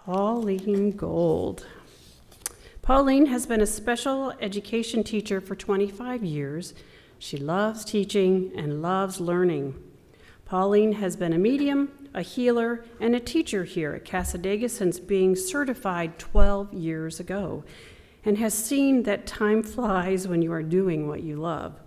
Pauline Gold. Pauline has been a special education teacher for 25 years. She loves teaching and loves learning. Pauline has been a medium, a healer, and a teacher here at Cassadaga since being certified 12 years ago, and has seen that time flies when you are doing what you love.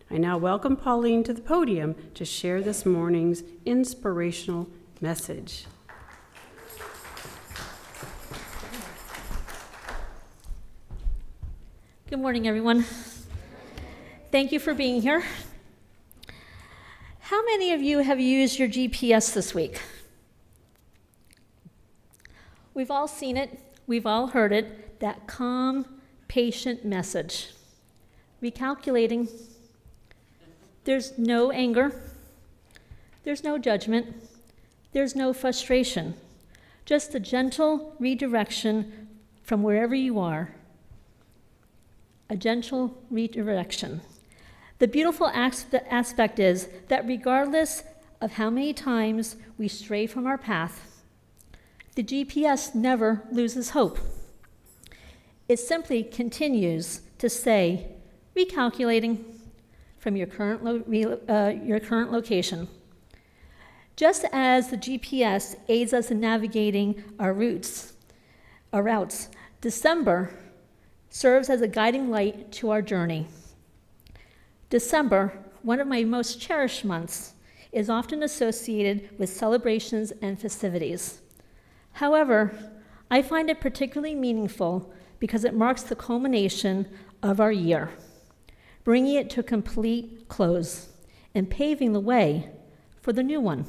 I now welcome Pauline to the podium to share this morning's inspirational message. Good morning, everyone. Thank you for being here. How many of you have used your GPS this week? We've all seen it, we've all heard it, that calm, patient message. Recalculating. There's no anger, there's no judgment, there's no frustration, just a gentle redirection from wherever you are. A gentle redirection. The beautiful aspect is that regardless of how many times we stray from our path, the GPS never loses hope. It simply continues to say, recalculating from your current location. Just as the GPS aids us in navigating our routes, December serves as a guiding light to our journey. December, one of my most cherished months, is often associated with celebrations and festivities. However, I find it particularly meaningful because it marks the culmination of our year, bringing it to a complete close and paving the way for the new one.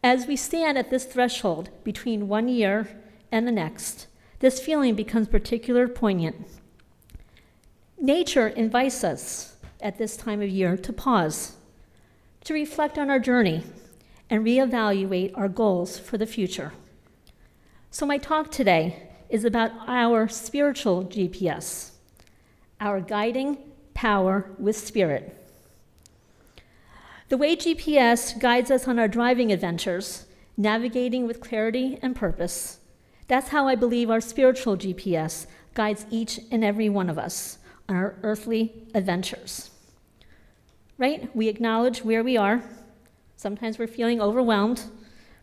As we stand at this threshold between one year and the next, this feeling becomes particularly poignant. Nature invites us at this time of year to pause, to reflect on our journey, and reevaluate our goals for the future. So my talk today is about our spiritual GPS, our guiding power with spirit. The way GPS guides us on our driving adventures, navigating with clarity and purpose, that's how I believe our spiritual GPS guides each and every one of us on our earthly adventures. Right? We acknowledge where we are. Sometimes we're feeling overwhelmed,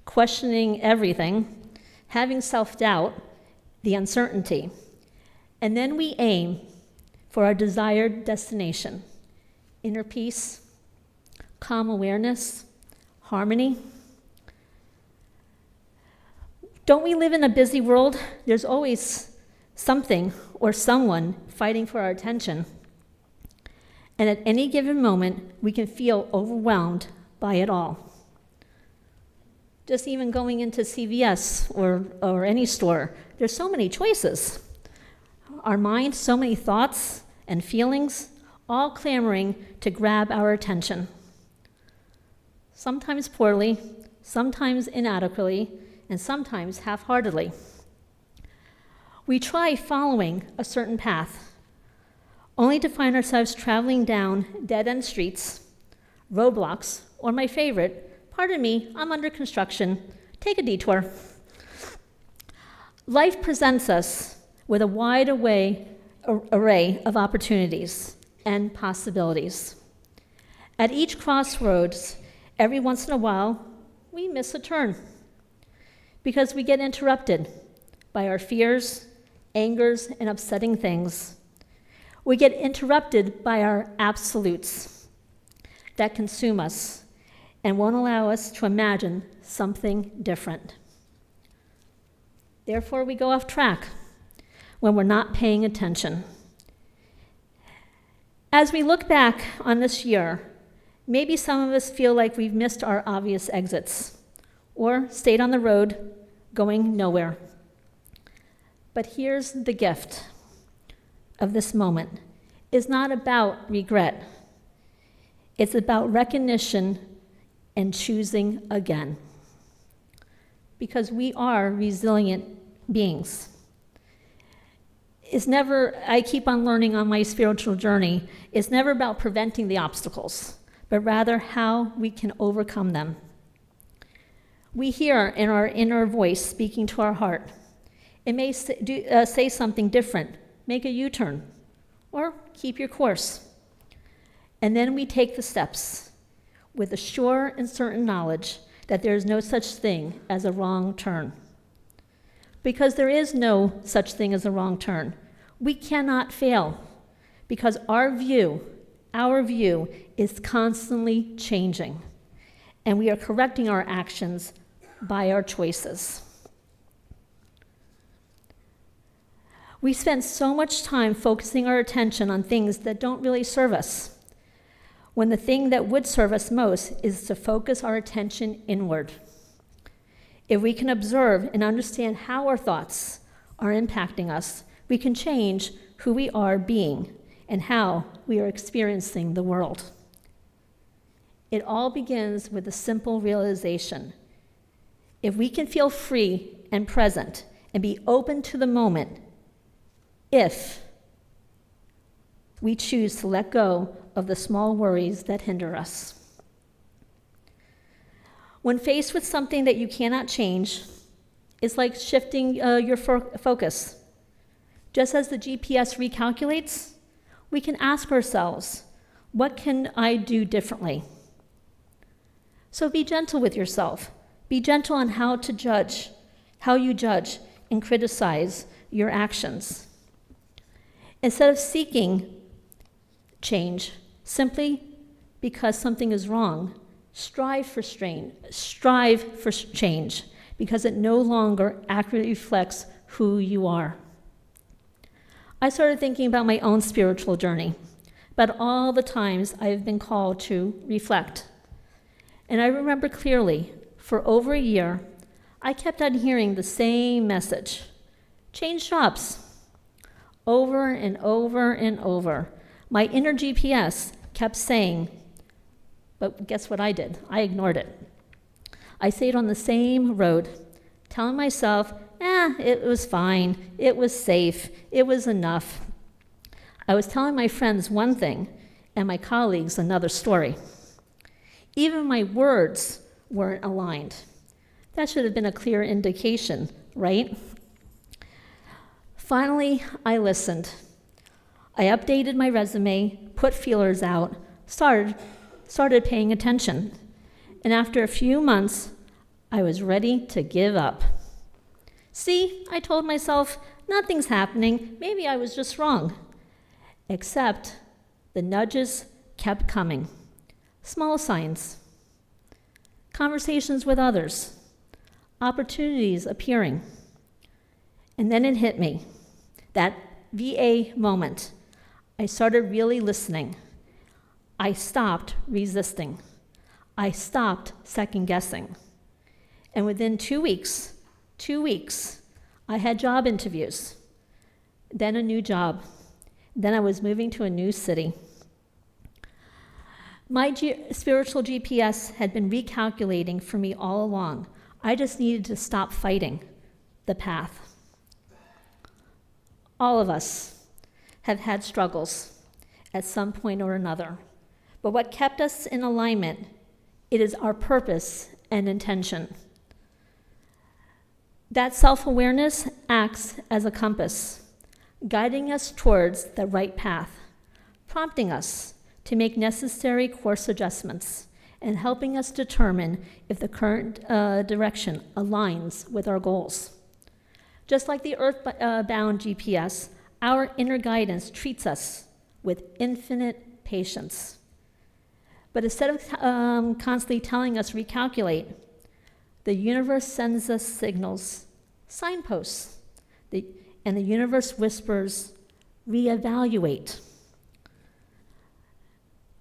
questioning everything, having self-doubt, the uncertainty. And then we aim for our desired destination, inner peace, calm awareness, harmony. Don't we live in a busy world? There's always something or someone fighting for our attention. And at any given moment, we can feel overwhelmed by it all. Just even going into CVS or any store, there's so many choices. Our mind, so many thoughts and feelings, all clamoring to grab our attention. Sometimes poorly, sometimes inadequately, and sometimes half-heartedly. We try following a certain path, only to find ourselves traveling down dead-end streets, roadblocks, or my favorite, pardon me, I'm under construction, take a detour. Life presents us with a wide array of opportunities and possibilities. At each crossroads, every once in a while, we miss a turn because we get interrupted by our fears, angers, and upsetting things. We get interrupted by our absolutes that consume us and won't allow us to imagine something different. Therefore, we go off track when we're not paying attention. As we look back on this year, maybe some of us feel like we've missed our obvious exits or stayed on the road going nowhere. But here's the gift of this moment. It's not about regret. It's about recognition and choosing again. Because we are resilient beings. I keep on learning on my spiritual journey, it's never about preventing the obstacles, but rather how we can overcome them. We hear in our inner voice speaking to our heart. It may say something different, make a U-turn, or keep your course. And then we take the steps with a sure and certain knowledge that there is no such thing as a wrong turn. Because there is no such thing as a wrong turn. We cannot fail because our view is constantly changing, and we are correcting our actions by our choices. We spend so much time focusing our attention on things that don't really serve us, when the thing that would serve us most is to focus our attention inward. If we can observe and understand how our thoughts are impacting us, we can change who we are being and how we are experiencing the world. It all begins with a simple realization. If we can feel free and present and be open to the moment, if we choose to let go of the small worries that hinder us. When faced with something that you cannot change, it's like shifting your focus. Just as the GPS recalculates, we can ask ourselves, what can I do differently? So be gentle with yourself. Be gentle on how you judge and criticize your actions. Instead of seeking change simply because something is wrong, strive for change because it no longer accurately reflects who you are. I started thinking about my own spiritual journey, about all the times I've been called to reflect. And I remember clearly, for over a year, I kept on hearing the same message: change jobs. Over and over and over. My inner GPS kept saying, but guess what I did? I ignored it. I stayed on the same road, telling myself, it was fine, it was safe, it was enough. I was telling my friends one thing and my colleagues another story. Even my words weren't aligned. That should have been a clear indication, right? Finally, I listened. I updated my resume, put feelers out, started paying attention. And after a few months, I was ready to give up. See, I told myself, nothing's happening. Maybe I was just wrong. Except the nudges kept coming. Small signs. Conversations with others. Opportunities appearing. And then it hit me. That VA moment. I started really listening. I stopped resisting. I stopped second-guessing. And within 2 weeks, I had job interviews. Then a new job. Then I was moving to a new city. My spiritual GPS had been recalculating for me all along. I just needed to stop fighting the path. All of us have had struggles at some point or another. But what kept us in alignment, it is our purpose and intention. That self-awareness acts as a compass, guiding us towards the right path, prompting us to make necessary course adjustments, and helping us determine if the current direction aligns with our goals. Just like the earth-bound GPS, our inner guidance treats us with infinite patience. But instead of constantly telling us recalculate, the universe sends us signals, signposts, and the universe whispers, reevaluate.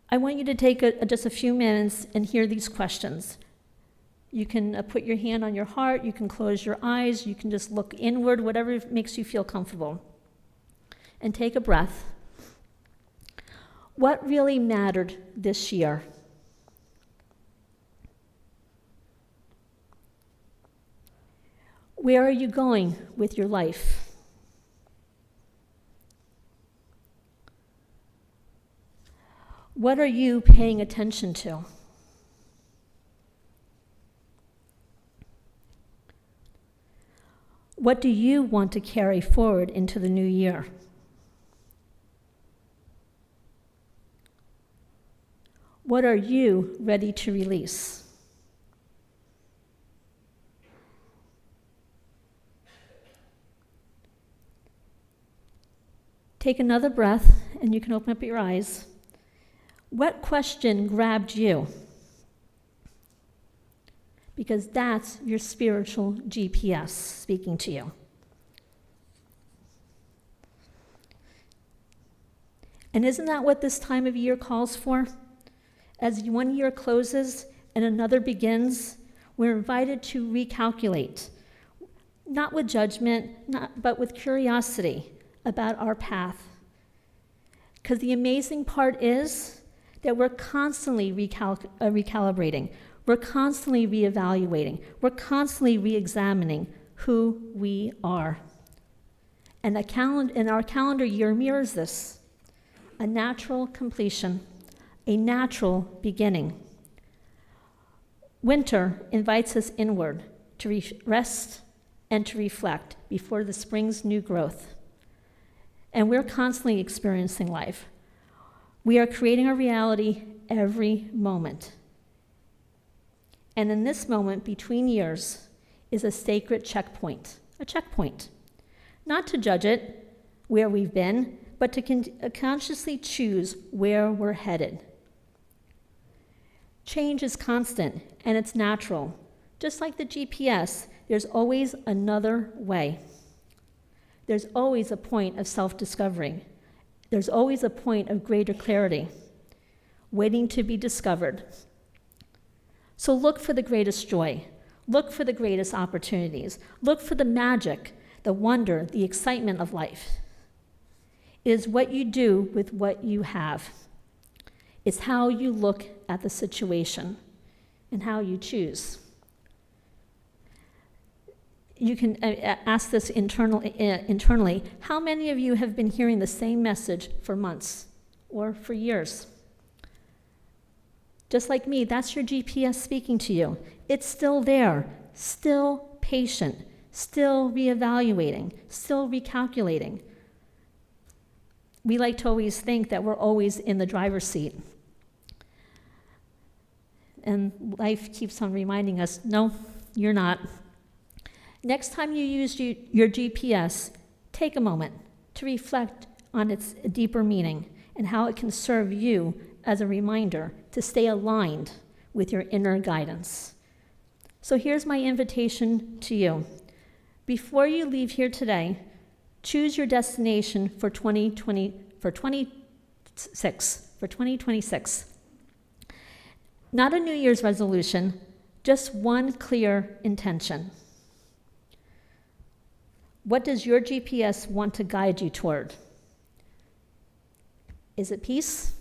I want you to take just a few minutes and hear these questions. You can put your hand on your heart, you can close your eyes, you can just look inward, whatever makes you feel comfortable. And take a breath. What really mattered this year? Where are you going with your life? What are you paying attention to? What do you want to carry forward into the new year? What are you ready to release? Take another breath, and you can open up your eyes. What question grabbed you? Because that's your spiritual GPS speaking to you. And isn't that what this time of year calls for? As one year closes and another begins, we're invited to recalculate, not with judgment, but with curiosity about our path. Because the amazing part is that we're constantly recalibrating. We're constantly reevaluating. We're constantly re-examining who we are. And our calendar year mirrors this. A natural completion, a natural beginning. Winter invites us inward to rest and to reflect before the spring's new growth. And we're constantly experiencing life. We are creating our reality every moment. And in this moment between years is a sacred checkpoint, a checkpoint. Not to judge it, where we've been, but to consciously choose where we're headed. Change is constant and it's natural. Just like the GPS, there's always another way. There's always a point of self-discovery. There's always a point of greater clarity, waiting to be discovered. So look for the greatest joy. Look for the greatest opportunities. Look for the magic, the wonder, the excitement of life. It is what you do with what you have. It's how you look at the situation and how you choose. You can ask this internally. How many of you have been hearing the same message for months or for years? Just like me, that's your GPS speaking to you. It's still there, still patient, still reevaluating, still recalculating. We like to always think that we're always in the driver's seat. And life keeps on reminding us, no, you're not. Next time you use your GPS, take a moment to reflect on its deeper meaning and how it can serve you as a reminder to stay aligned with your inner guidance. So here's my invitation to you. Before you leave here today, choose your destination for 2026. Not a New Year's resolution, just one clear intention. What does your GPS want to guide you toward? Is it peace,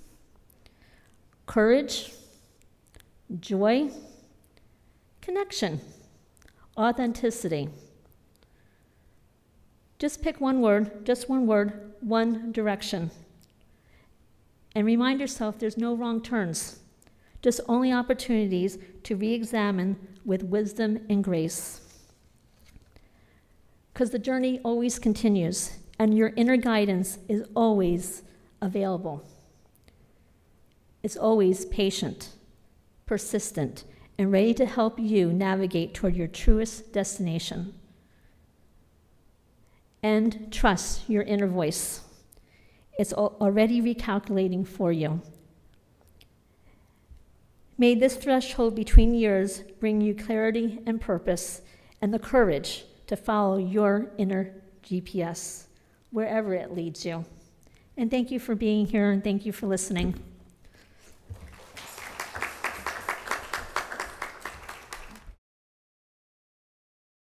courage, joy, connection, authenticity? Just pick one word, one direction. And remind yourself there's no wrong turns, just only opportunities to re-examine with wisdom and grace. Because the journey always continues, and your inner guidance is always available. It's always patient, persistent, and ready to help you navigate toward your truest destination. And trust your inner voice. It's already recalculating for you. May this threshold between years bring you clarity and purpose and the courage to follow your inner GPS, wherever it leads you. And thank you for being here, and thank you for listening.